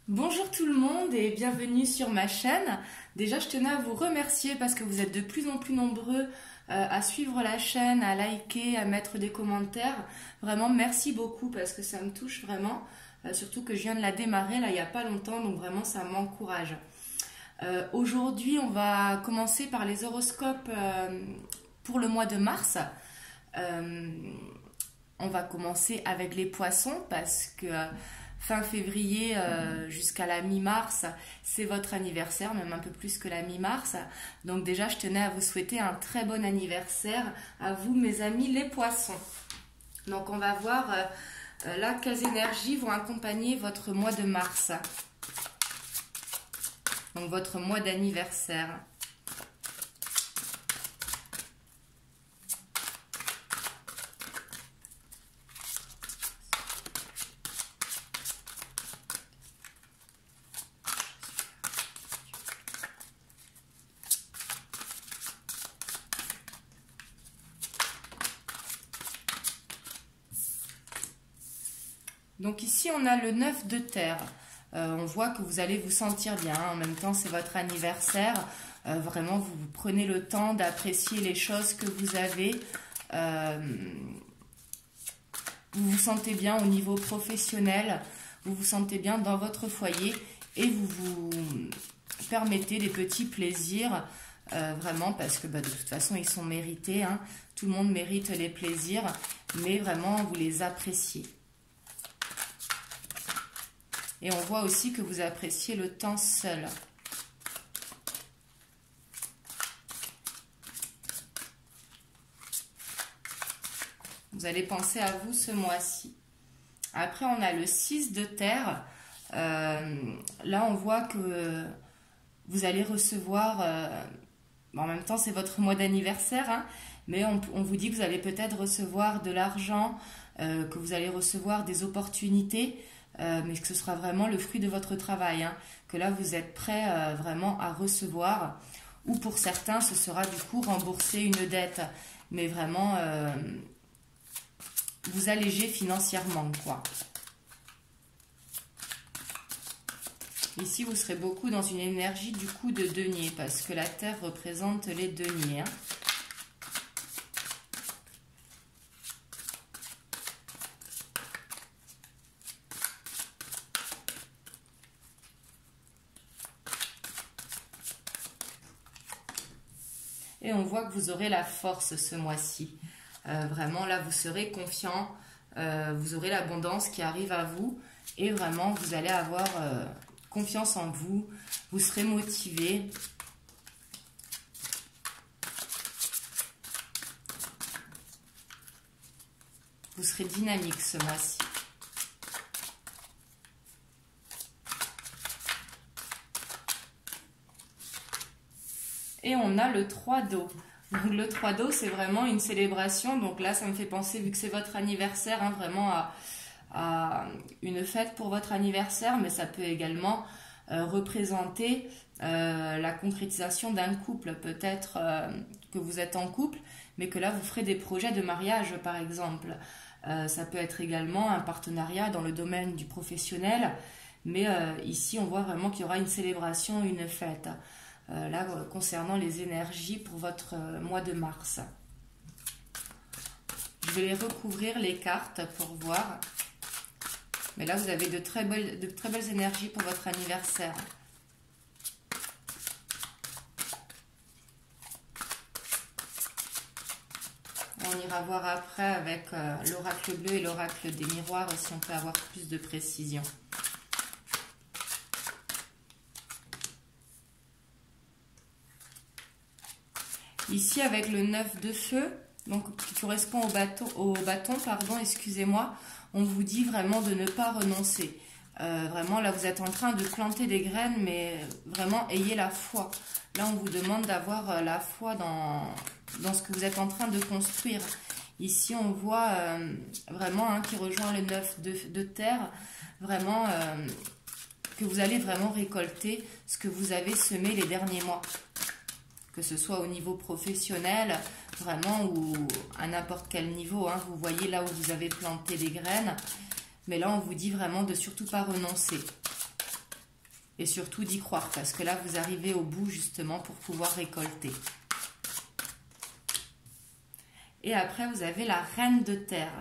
Bonjour tout le monde et bienvenue sur ma chaîne. Déjà, je tenais à vous remercier parce que vous êtes de plus en plus nombreux à suivre la chaîne, à liker, à mettre des commentaires. Vraiment, merci beaucoup parce que ça me touche vraiment. Surtout que je viens de la démarrer là il n'y a pas longtemps, donc vraiment ça m'encourage. Aujourd'hui, on va commencer par les horoscopes pour le mois de mars. On va commencer avec les poissons parce que fin février jusqu'à la mi-mars, c'est votre anniversaire, même un peu plus que la mi-mars. Donc déjà, je tenais à vous souhaiter un très bon anniversaire à vous, mes amis les poissons. Donc on va voir là quelles énergies vont accompagner votre mois de mars. Donc votre mois d'anniversaire. Donc ici, on a le 9 de terre. On voit que vous allez vous sentir bien. En même temps, c'est votre anniversaire. Vraiment, vous prenez le temps d'apprécier les choses que vous avez. Vous vous sentez bien au niveau professionnel. Vous vous sentez bien dans votre foyer. Et vous vous permettez des petits plaisirs. Vraiment, parce que de toute façon, ils sont mérités. Hein. Tout le monde mérite les plaisirs. Mais vraiment, vous les appréciez. Et on voit aussi que vous appréciez le temps seul. Vous allez penser à vous ce mois-ci. Après, on a le 6 de terre. Là, on voit que vous allez recevoir... en même temps, c'est votre mois d'anniversaire. Hein, mais on vous dit que vous allez peut-être recevoir de l'argent, que vous allez recevoir des opportunités. Mais que ce sera vraiment le fruit de votre travail, hein, que là vous êtes prêt vraiment à recevoir, ou pour certains ce sera du coup rembourser une dette, mais vraiment vous alléger financièrement quoi. Ici vous serez beaucoup dans une énergie du coup de denier, parce que la terre représente les deniers. Hein. Et on voit que vous aurez la force ce mois-ci. Vraiment, là, vous serez confiant. Vous aurez l'abondance qui arrive à vous. Et vraiment, vous allez avoir confiance en vous. Vous serez motivé. Vous serez dynamique ce mois-ci. Et on a le 3 d'eau. Donc le 3 d'eau, c'est vraiment une célébration. Donc là, ça me fait penser, vu que c'est votre anniversaire, hein, vraiment à une fête pour votre anniversaire. Mais ça peut également représenter la concrétisation d'un couple. Peut-être que vous êtes en couple, mais que là, vous ferez des projets de mariage, par exemple. Ça peut être également un partenariat dans le domaine du professionnel. Mais ici, on voit vraiment qu'il y aura une célébration, une fête. Là, concernant les énergies pour votre mois de mars. Je vais les recouvrir, les cartes, pour voir. Mais là, vous avez de très belles énergies pour votre anniversaire. On ira voir après avec l'oracle bleu et l'oracle des miroirs si on peut avoir plus de précision. Ici, avec le 9 de feu, donc qui correspond au bâton, pardon, excusez-moi, on vous dit vraiment de ne pas renoncer. Vraiment, là, vous êtes en train de planter des graines, mais vraiment, ayez la foi. Là, on vous demande d'avoir la foi dans ce que vous êtes en train de construire. Ici, on voit vraiment qui rejoint le 9 de terre, vraiment que vous allez vraiment récolter ce que vous avez semé les derniers mois. Que ce soit au niveau professionnel, vraiment, ou à n'importe quel niveau. Hein. Vous voyez là où vous avez planté des graines. Mais là, on vous dit vraiment de surtout pas renoncer. Et surtout d'y croire, parce que là, vous arrivez au bout justement pour pouvoir récolter. Et après, vous avez la reine de terre.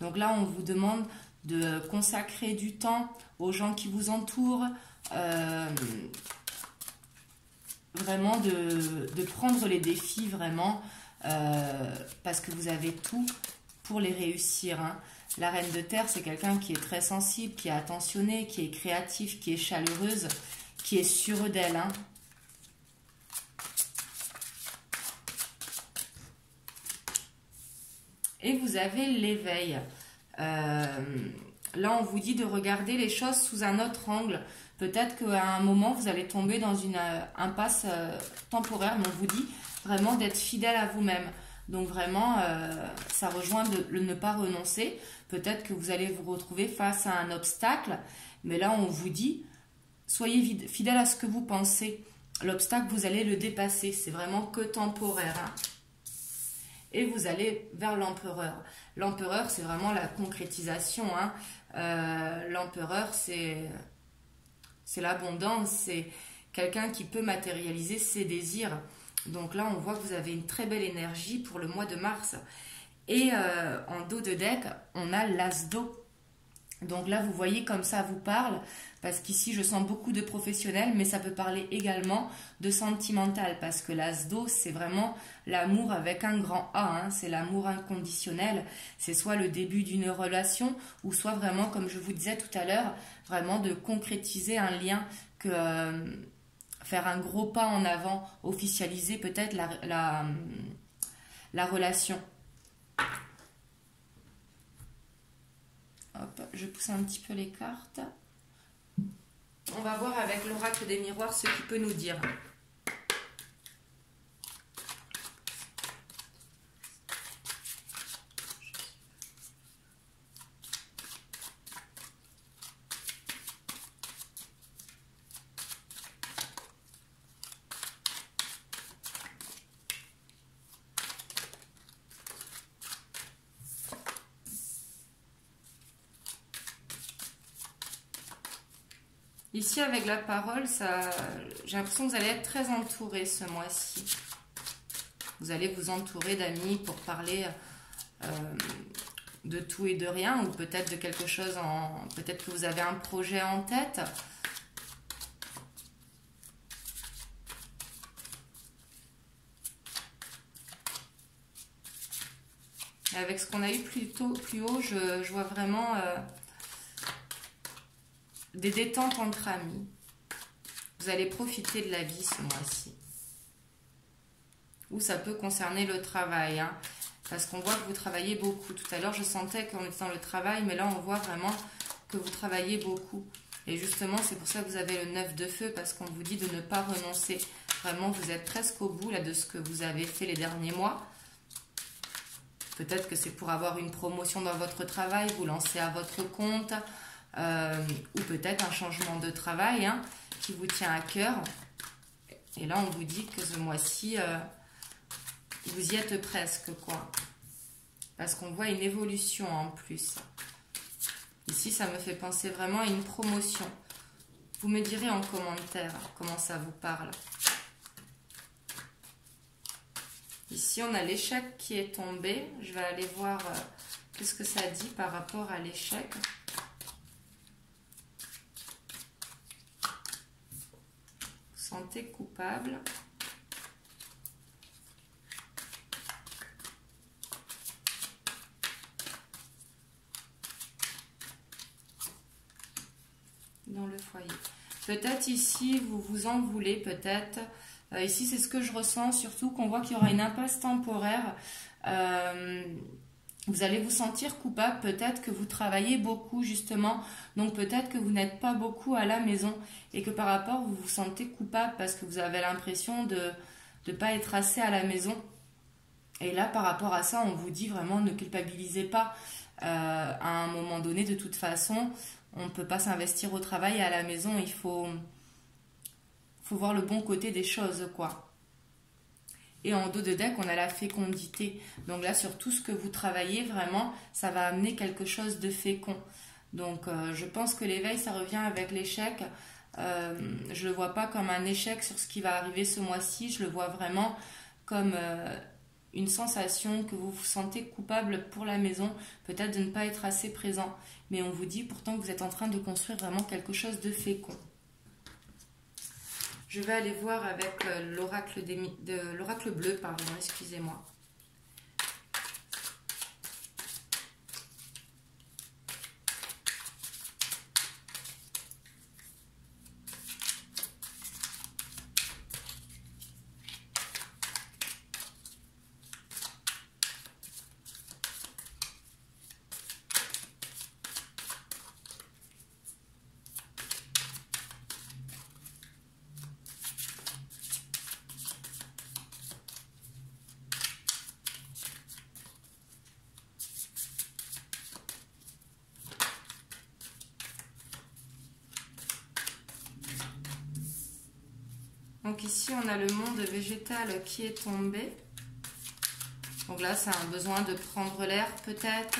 Donc là, on vous demande de consacrer du temps aux gens qui vous entourent, vraiment de prendre les défis, vraiment, parce que vous avez tout pour les réussir. Hein. La reine de terre, c'est quelqu'un qui est très sensible, qui est attentionné, qui est créatif, qui est chaleureuse, qui est sûre d'elle. Hein. Et vous avez l'éveil. Là, on vous dit de regarder les choses sous un autre angle. Peut-être qu'à un moment, vous allez tomber dans une impasse temporaire, mais on vous dit vraiment d'être fidèle à vous-même. Donc vraiment, ça rejoint le ne pas renoncer. Peut-être que vous allez vous retrouver face à un obstacle, mais là, on vous dit, soyez fidèle à ce que vous pensez. L'obstacle, vous allez le dépasser. C'est vraiment que temporaire. Hein. Et vous allez vers l'empereur. L'empereur, c'est vraiment la concrétisation. Hein. L'empereur, c'est l'abondance, c'est quelqu'un qui peut matérialiser ses désirs. Donc là, on voit que vous avez une très belle énergie pour le mois de mars. Et en dos de deck, on a l'as d'eau. Donc là, vous voyez comme ça vous parle, parce qu'ici, je sens beaucoup de professionnels, mais ça peut parler également de sentimental, parce que l'as d'eau, c'est vraiment l'amour avec un grand A, hein, c'est l'amour inconditionnel. C'est soit le début d'une relation, ou soit vraiment, comme je vous disais tout à l'heure, vraiment de concrétiser un lien, faire un gros pas en avant, officialiser peut-être la relation. Hop, je pousse un petit peu les cartes. On va voir avec l'oracle des miroirs ce qu'il peut nous dire. Ici, avec la parole, j'ai l'impression que vous allez être très entouré ce mois-ci. Vous allez vous entourer d'amis pour parler de tout et de rien, ou peut-être de quelque chose peut-être que vous avez un projet en tête. Avec ce qu'on a eu plus haut, je vois vraiment des détentes entre amis. Vous allez profiter de la vie ce mois-ci. Ou ça peut concerner le travail, hein, parce qu'on voit que vous travaillez beaucoup. Tout à l'heure, je sentais qu'on était dans le travail, mais là, on voit vraiment que vous travaillez beaucoup. Et justement, c'est pour ça que vous avez le 9 de feu, parce qu'on vous dit de ne pas renoncer. Vraiment, vous êtes presque au bout là, de ce que vous avez fait les derniers mois. Peut-être que c'est pour avoir une promotion dans votre travail, vous lancez à votre compte, ou peut-être un changement de travail, hein, qui vous tient à cœur. Et là, on vous dit que ce mois-ci, vous y êtes presque, quoi. Parce qu'on voit une évolution en plus. Ici, ça me fait penser vraiment à une promotion. Vous me direz en commentaire comment ça vous parle. Ici, on a l'échec qui est tombé. Je vais aller voir qu'est-ce que ça dit par rapport à l'échec. Vous sentez coupable. Dans le foyer. Peut-être ici, vous vous en voulez, peut-être. Ici, c'est ce que je ressens, surtout qu'on voit qu'il y aura une impasse temporaire. Vous allez vous sentir coupable, peut-être que vous travaillez beaucoup, justement. Donc, peut-être que vous n'êtes pas beaucoup à la maison et que par rapport, vous vous sentez coupable parce que vous avez l'impression de ne pas être assez à la maison. Et là, par rapport à ça, on vous dit vraiment ne culpabilisez pas. À un moment donné, de toute façon, on ne peut pas s'investir au travail et à la maison. Il faut voir le bon côté des choses, quoi. Et en dos de deck, on a la fécondité. Donc là, sur tout ce que vous travaillez, vraiment, ça va amener quelque chose de fécond. Donc, je pense que l'éveil, ça revient avec l'échec. Je ne le vois pas comme un échec sur ce qui va arriver ce mois-ci. Je le vois vraiment comme une sensation que vous vous sentez coupable pour la maison, peut-être de ne pas être assez présent. Mais on vous dit pourtant que vous êtes en train de construire vraiment quelque chose de fécond. Je vais aller voir avec l'oracle bleu, pardon, excusez-moi. Donc ici, on a le monde végétal qui est tombé. Donc là, c'est un besoin de prendre l'air peut-être,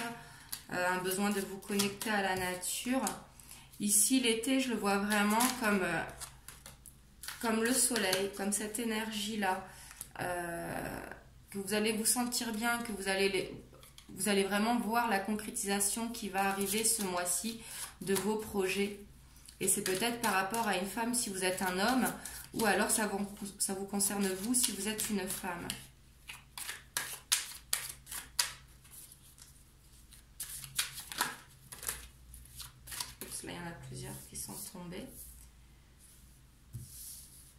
un besoin de vous connecter à la nature. Ici, l'été, je le vois vraiment comme le soleil, comme cette énergie-là, que vous allez vous sentir bien, que vous allez vraiment voir la concrétisation qui va arriver ce mois-ci de vos projets. Et c'est peut-être par rapport à une femme si vous êtes un homme, ou alors ça vous concerne vous si vous êtes une femme. Oups, là, il y en a plusieurs qui sont tombés.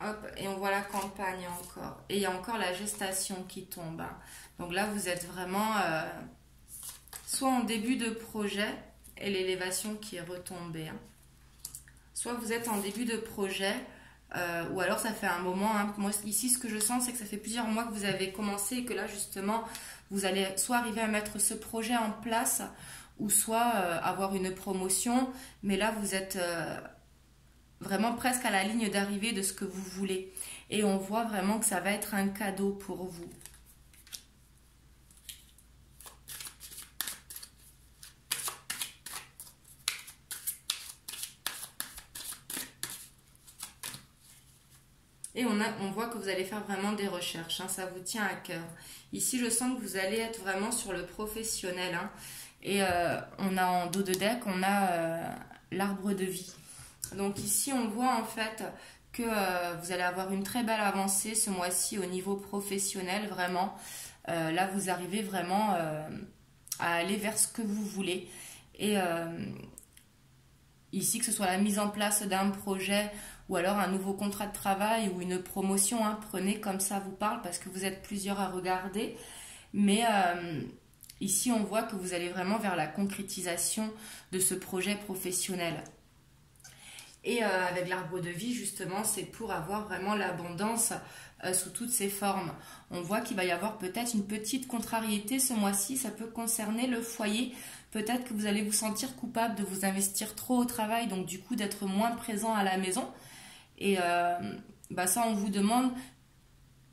Hop, et on voit la campagne encore. Et il y a encore la gestation qui tombe. Donc là, vous êtes vraiment soit en début de projet, et l'élévation qui est retombée. Soit vous êtes en début de projet, ou alors ça fait un moment. Moi, ici, ce que je sens, c'est que ça fait plusieurs mois que vous avez commencé et que là, justement, vous allez soit arriver à mettre ce projet en place, ou soit avoir une promotion. Mais là, vous êtes vraiment presque à la ligne d'arrivée de ce que vous voulez. Et on voit vraiment que ça va être un cadeau pour vous. Et on voit que vous allez faire vraiment des recherches, ça vous tient à cœur. Ici, je sens que vous allez être vraiment sur le professionnel. Et on a en dos de deck, on a l'arbre de vie. Donc ici, on voit en fait que vous allez avoir une très belle avancée ce mois-ci au niveau professionnel, vraiment. Là, vous arrivez vraiment à aller vers ce que vous voulez. Et ici, que ce soit la mise en place d'un projet ou alors un nouveau contrat de travail ou une promotion, prenez comme ça vous parle parce que vous êtes plusieurs à regarder. Mais ici, on voit que vous allez vraiment vers la concrétisation de ce projet professionnel. Et avec l'arbre de vie, justement, c'est pour avoir vraiment l'abondance sous toutes ses formes. On voit qu'il va y avoir peut-être une petite contrariété ce mois-ci. Ça peut concerner le foyer. Peut-être que vous allez vous sentir coupable de vous investir trop au travail, donc du coup d'être moins présent à la maison. Et ça, on vous demande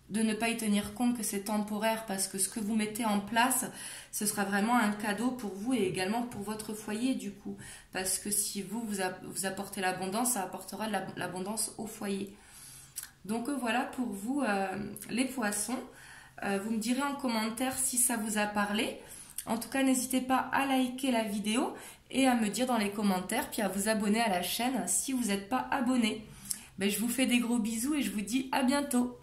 de ne pas y tenir compte que c'est temporaire parce que ce que vous mettez en place, ce sera vraiment un cadeau pour vous et également pour votre foyer du coup. Parce que si vous apportez l'abondance, ça apportera de l'abondance au foyer. Donc voilà pour vous les poissons. Vous me direz en commentaire si ça vous a parlé. En tout cas, n'hésitez pas à liker la vidéo et à me dire dans les commentaires, puis à vous abonner à la chaîne si vous n'êtes pas abonné. Je vous fais des gros bisous et je vous dis à bientôt.